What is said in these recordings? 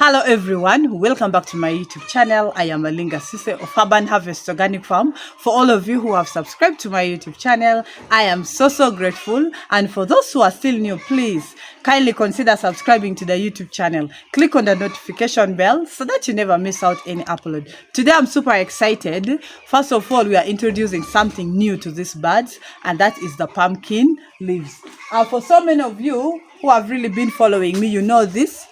Hello everyone, welcome back to my YouTube channel. I am Alinga Sise of Urban Harvest Organic Farm. For all of you who have subscribed to my YouTube channel, I am so grateful. And for those who are still new, please kindly consider subscribing to the YouTube channel. Click on the notification bell so that you never miss out any upload. Today I'm super excited. First of all, we are introducing something new to these birds, and that is the pumpkin leaves. For so many of you who have really been following me, you know this.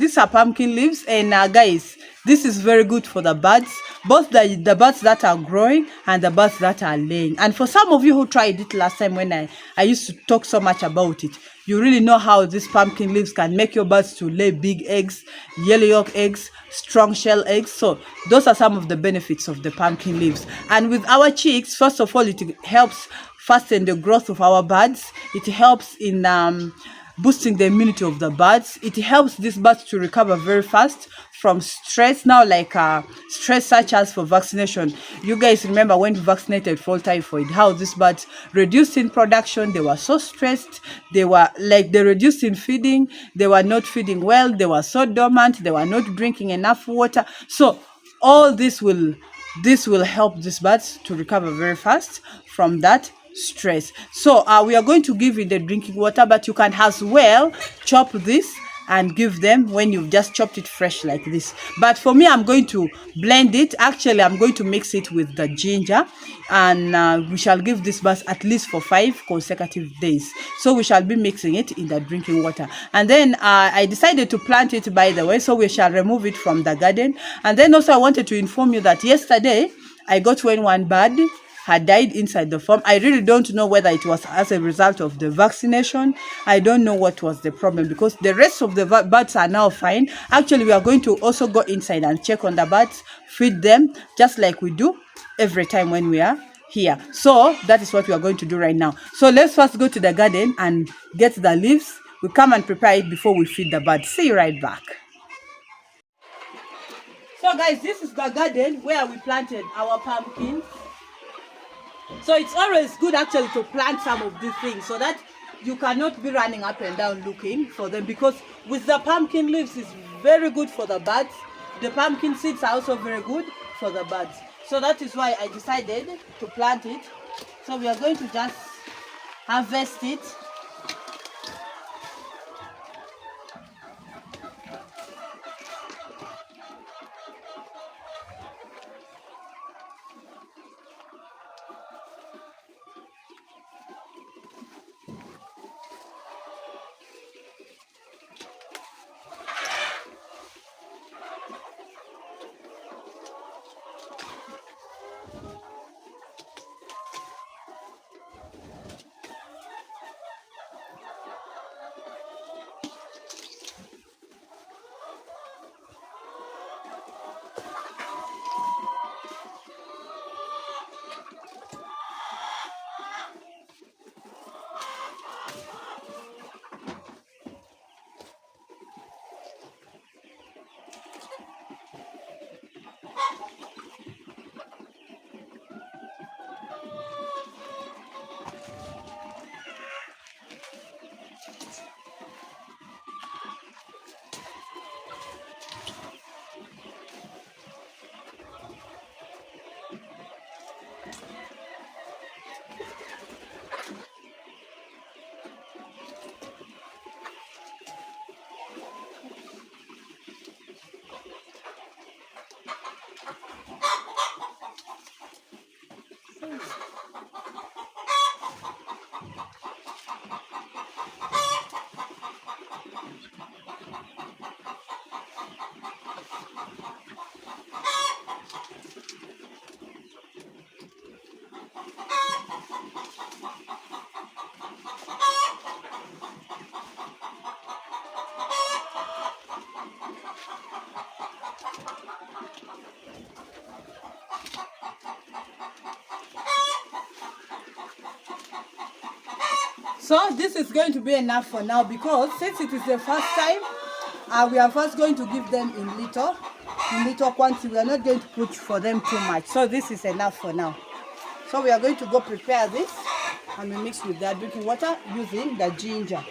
These are pumpkin leaves, and guys, this is very good for the birds, both the birds that are growing and the birds that are laying. And for some of you who tried it last time when I used to talk so much about it, you really know how these pumpkin leaves can make your birds to lay big eggs, yellow yolk eggs, strong shell eggs. So those are some of the benefits of the pumpkin leaves. And with our chicks, first of all, it helps fasten the growth of our birds. It helps in boosting the immunity of the birds. It helps these birds to recover very fast from stress. Now, like stress such as for vaccination. You guys remember when we vaccinated for typhoid, how these birds reduced in production. They were so stressed. They reduced in feeding. They were not feeding well. They were so dormant. They were not drinking enough water. So all this will help these birds to recover very fast from that stress. So we are going to give in the drinking water, but you can as well chop this and give them when you've just chopped it fresh like this. But for me, I'm going to blend it. Actually, I'm going to mix it with the ginger, and we shall give this birds at least for 5 consecutive days. So we shall be mixing it in the drinking water, and then I decided to plant it, by the way, so we shall remove it from the garden. And then also I wanted to inform you that yesterday I got when one bird had died inside the farm. I really don't know whether it was as a result of the vaccination. I don't know what was the problem, because the rest of the birds are now fine. Actually, we are going to also go inside and check on the birds, feed them, just like we do every time when we are here. So that is what we are going to do right now. So let's first go to the garden and get the leaves. We come and prepare it before we feed the birds. See you right back. So guys, this is the garden where we planted our pumpkins. So it's always good actually to plant some of these things so that you cannot be running up and down looking for them, because with the pumpkin leaves is very good for the birds. The pumpkin seeds are also very good for the birds. So that is why I decided to plant it. So we are going to just harvest it. So this is going to be enough for now, because since it is the first time, we are first going to give them in little quantity. We are not going to put for them too much. So this is enough for now. So we are going to go prepare this, and we mix with that drinking water using the ginger.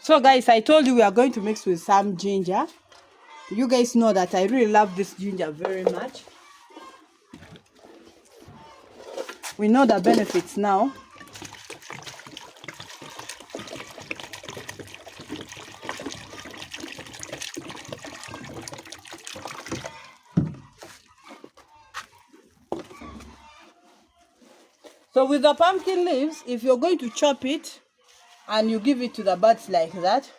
So guys, I told you we are going to mix with some ginger. You guys know that I really love this ginger very much. We know the benefits now. So with the pumpkin leaves, if you're going to chop it and you give it to the birds like that,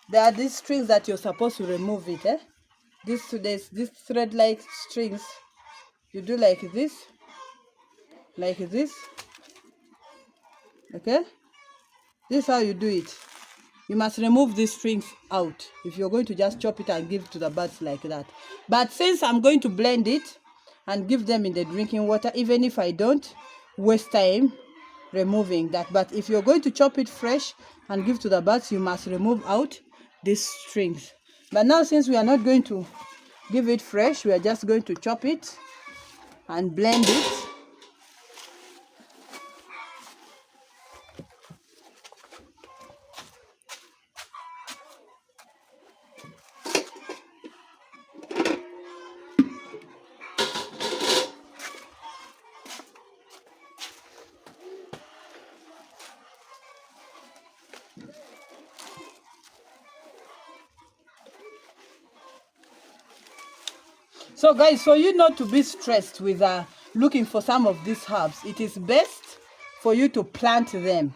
there are these strings that you're supposed to remove it. This thread-like strings. You do like this. Okay? This is how you do it. You must remove these strings out if you're going to just chop it and give it to the birds like that. But since I'm going to blend it and give them in the drinking water, even if I don't waste time removing that. But if you're going to chop it fresh and give to the birds, you must remove out these strings. But now, since we are not going to give it fresh, we are just going to chop it and blend it. So guys, for you not to be stressed with looking for some of these herbs, it is best for you to plant them.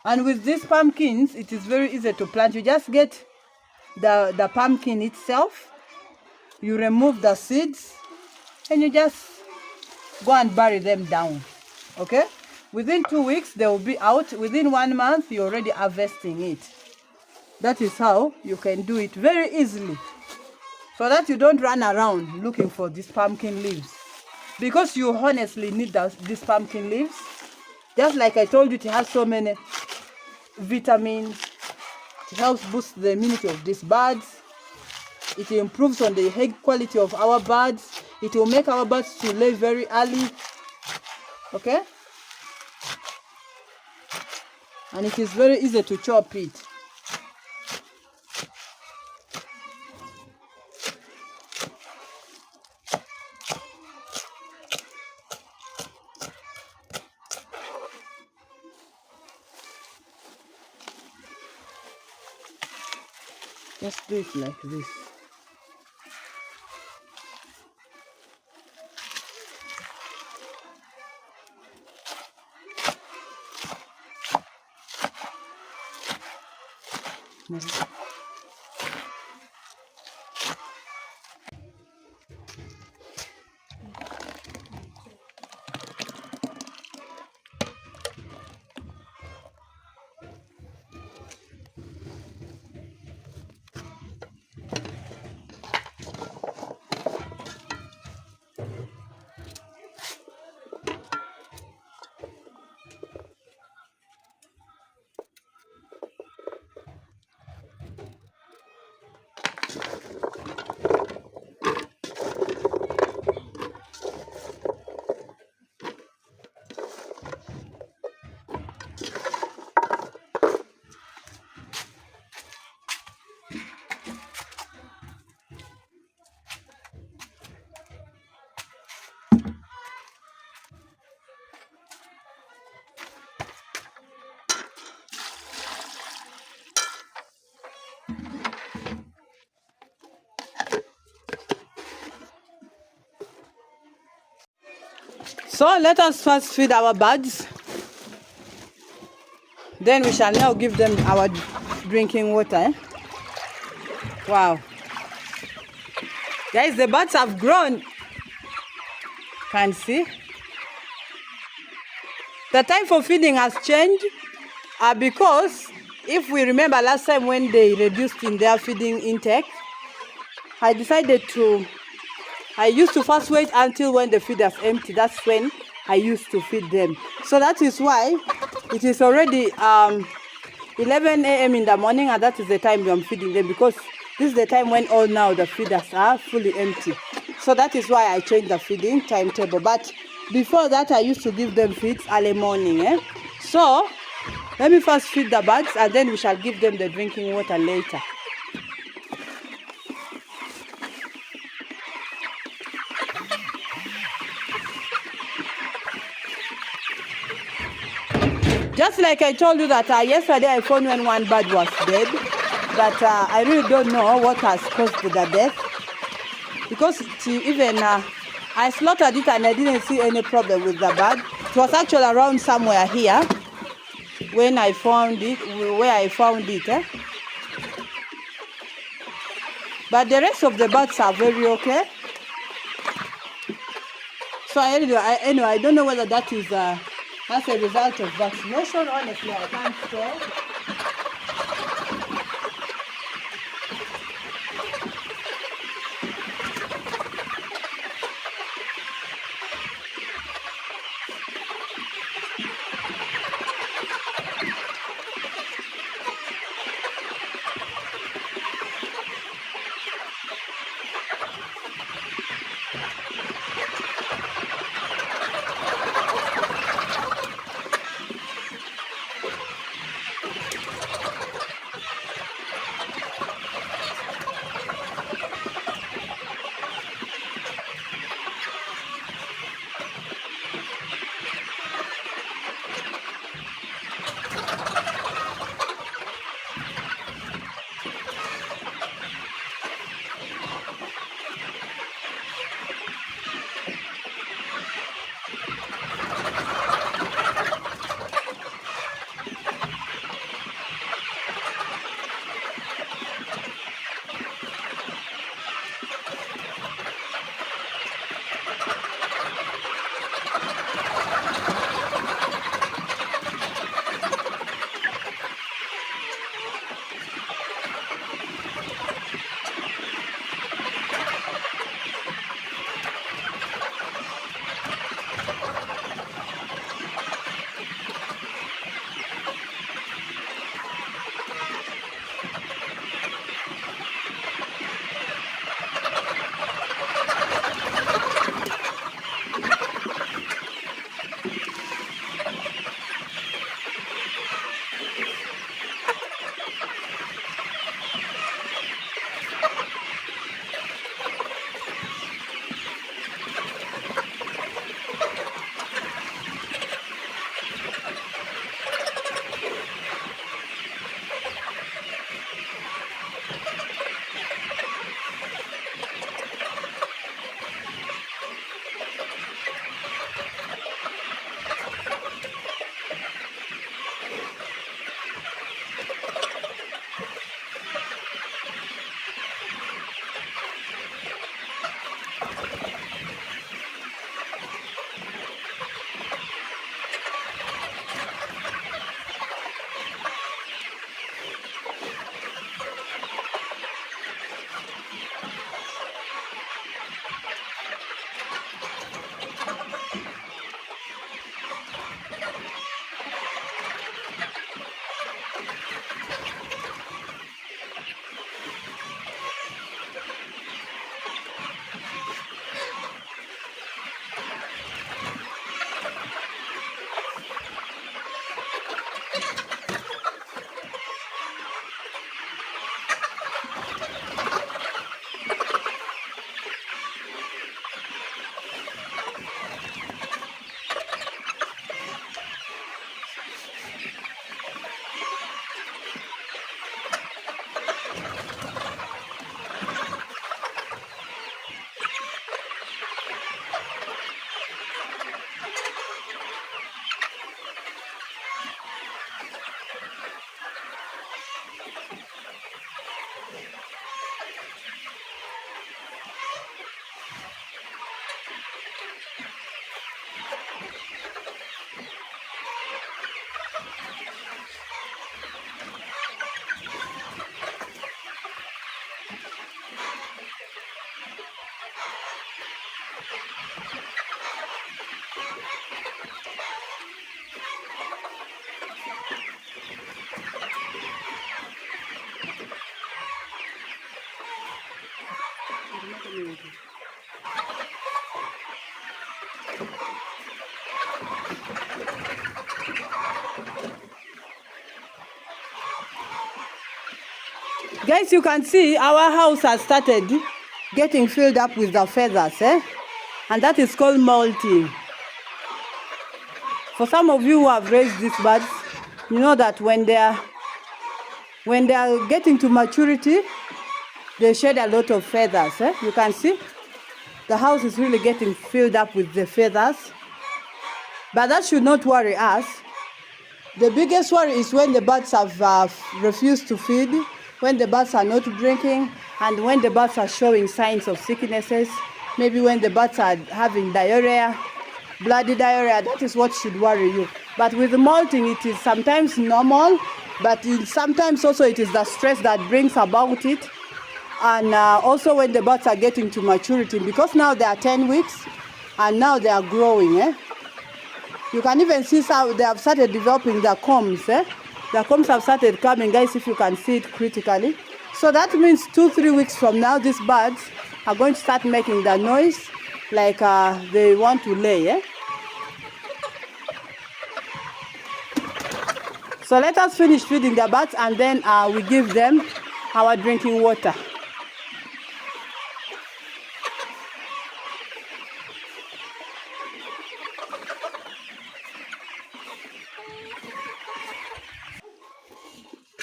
And with these pumpkins, it is very easy to plant. You just get the pumpkin itself, you remove the seeds, and you just go and bury them down. Okay? Within 2 weeks, they will be out. Within 1 month, you're already harvesting it. That is how you can do it very easily, so that you don't run around looking for these pumpkin leaves, because you honestly need these pumpkin leaves. Just like I told you, it has so many vitamins. It helps boost the immunity of these birds. It improves on the egg quality of our birds. It will make our birds to lay very early. Okay? And it is very easy to chop it. Just do it like this. So let us first feed our birds. Then we shall now give them our drinking water. Wow. Guys, the birds have grown. Can see. The time for feeding has changed because if we remember last time when they reduced in their feeding intake, I used to first wait until when the feeders empty. That's when I used to feed them. So that is why it is already 11 a.m. in the morning, and that is the time I'm feeding them, because this is the time when all now the feeders are fully empty. So that is why I changed the feeding timetable. But before that, I used to give them feeds early morning. So Let me first feed the birds and then we shall give them the drinking water later. Just like I told you that yesterday I found when one bird was dead, but I really don't know what has caused the death, because even I slaughtered it and I didn't see any problem with the bird. It was actually around somewhere here when I found it, where I found it. But the rest of the birds are very okay. So anyway, I don't know whether that is as a result of vaccination. Honestly, I can't tell. Guys, you can see our house has started getting filled up with the feathers, and that is called molting. For some of you who have raised these birds, you know that when they are getting to maturity, they shed a lot of feathers. You can see the house is really getting filled up with the feathers, but that should not worry us. The biggest worry is when the birds have refused to feed, when the birds are not drinking, and when the birds are showing signs of sicknesses. Maybe when the birds are having diarrhea, bloody diarrhea. That is what should worry you. But with molting, it is sometimes normal, but sometimes also it is the stress that brings about it. And also when the birds are getting to maturity, because now they are 10 weeks and now they are growing. You can even see how they have started developing the combs. The combs have started coming, guys, if you can see it critically. So that means 2-3 weeks from now, these birds are going to start making the noise like they want to lay. So let us finish feeding the birds, and then we give them our drinking water.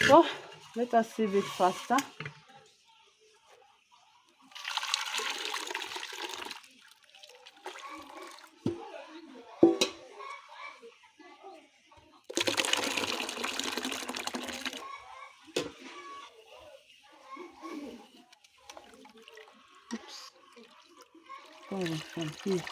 So let us sieve it faster. Oops. Oh, from here.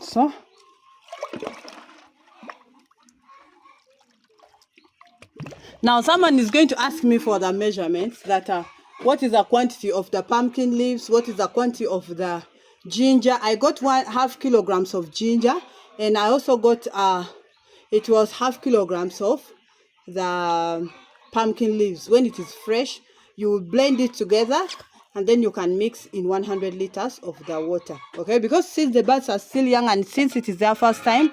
So now someone is going to ask me for the measurements, that what is the quantity of the pumpkin leaves, what is the quantity of the ginger. I got 1/2 kilograms of ginger, and I also got it was 1/2 kilograms of the pumpkin leaves. When it is fresh, you will blend it together, and then you can mix in 100 liters of the water. Okay, because since the birds are still young and since it is their first time,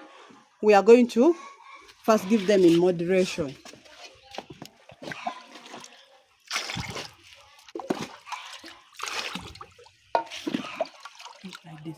we are going to first give them in moderation. Like this.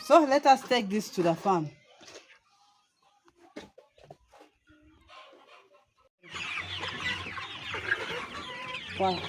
So let us take this to the farm. Wow.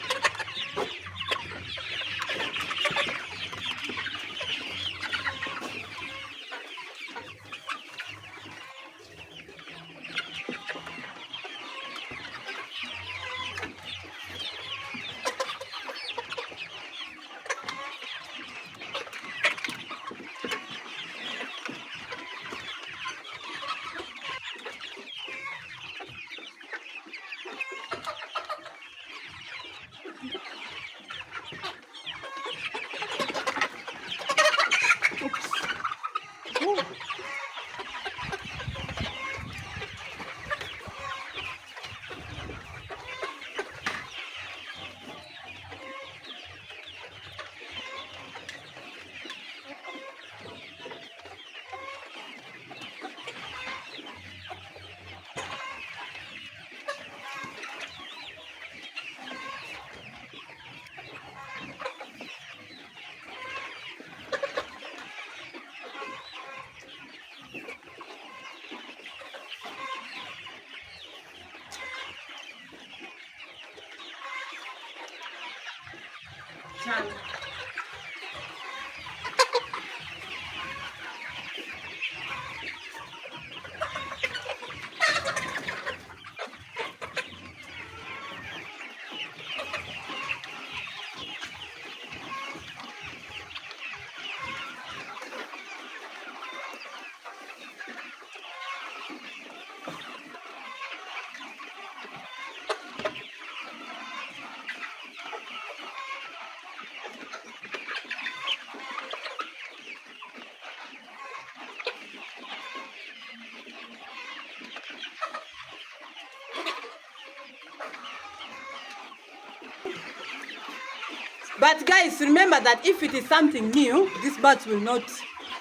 But guys, remember that if it is something new, these birds will not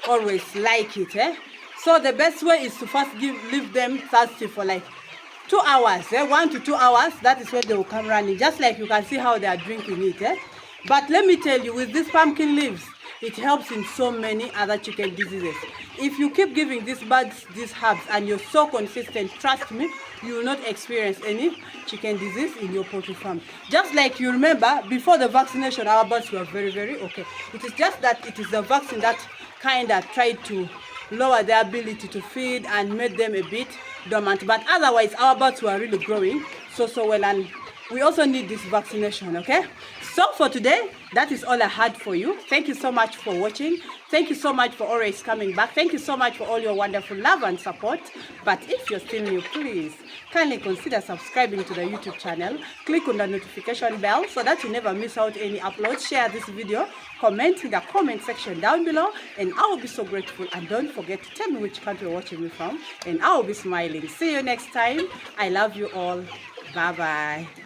always like it. So the best way is to first leave them thirsty for like 2 hours, 1 to 2 hours. That is when they will come running, just like you can see how they are drinking it. But let me tell you, with these pumpkin leaves, it helps in so many other chicken diseases. If you keep giving these birds these herbs and you're so consistent, trust me, you will not experience any chicken disease in your poultry farm. Just like you remember, before the vaccination, our birds were very, very okay. It is just that it is the vaccine that kind of tried to lower their ability to feed and made them a bit dormant. But otherwise, our birds were really growing so well, and we also need this vaccination, okay? So for today, that is all I had for you. Thank you so much for watching. Thank you so much for always coming back. Thank you so much for all your wonderful love and support. But if you're still new, please kindly consider subscribing to the YouTube channel. Click on the notification bell so that you never miss out any uploads. Share this video, comment in the comment section down below, and I will be so grateful. And don't forget to tell me which country you're watching me from, and I will be smiling. See you next time. I love you all. Bye-bye.